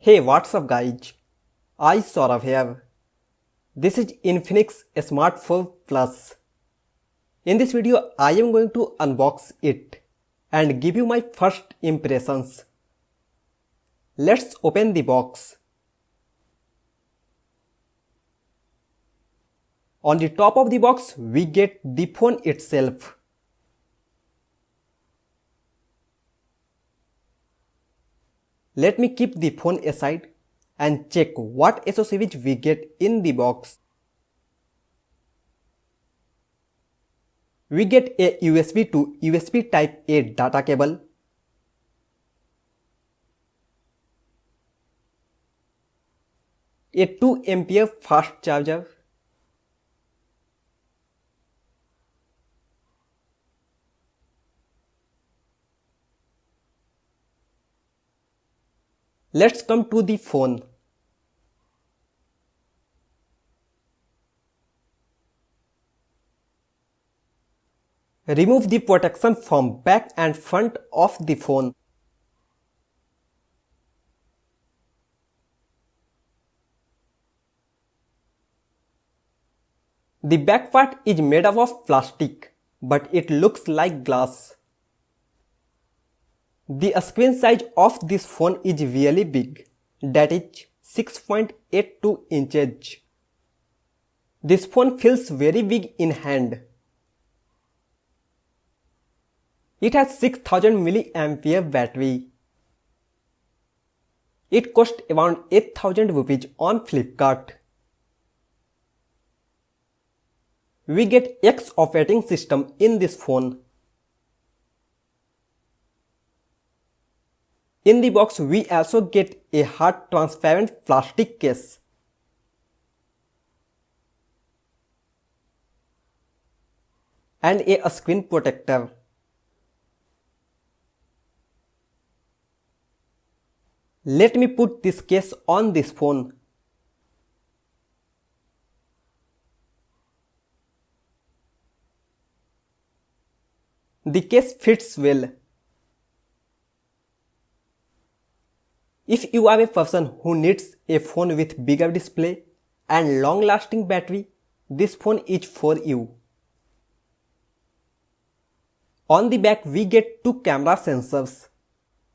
Hey, what's up guys? iSaurabh here. This is Infinix Smart 4 Plus. In this video, I am going to unbox it and give you my first impressions. Let's open the box. On the top of the box, we get the phone itself. Let me keep the phone aside and check what accessories we get in the box. We get a USB to USB Type A data cable, a 2 ampere fast charger, Let's come to the phone. Remove the protection from back and front of the phone. The back part is made up of plastic, but it looks like glass. The screen size of this phone is really big, that is 6.82 inches. This phone feels very big in hand. It has 6000 mAh battery. It cost around 8000 rupees on Flipkart. We get X operating system in this phone. In the box, we also get a hard transparent plastic case. And a screen protector. Let me put this case on this phone. The case fits well. If you are a person who needs a phone with bigger display and long-lasting battery, this phone is for you. On the back, we get two camera sensors.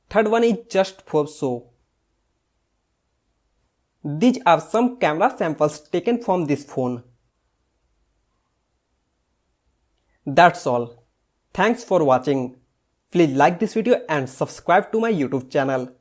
Third one is just for show. These are some camera samples taken from this phone. That's all. Thanks for watching. Please like this video and subscribe to my YouTube channel.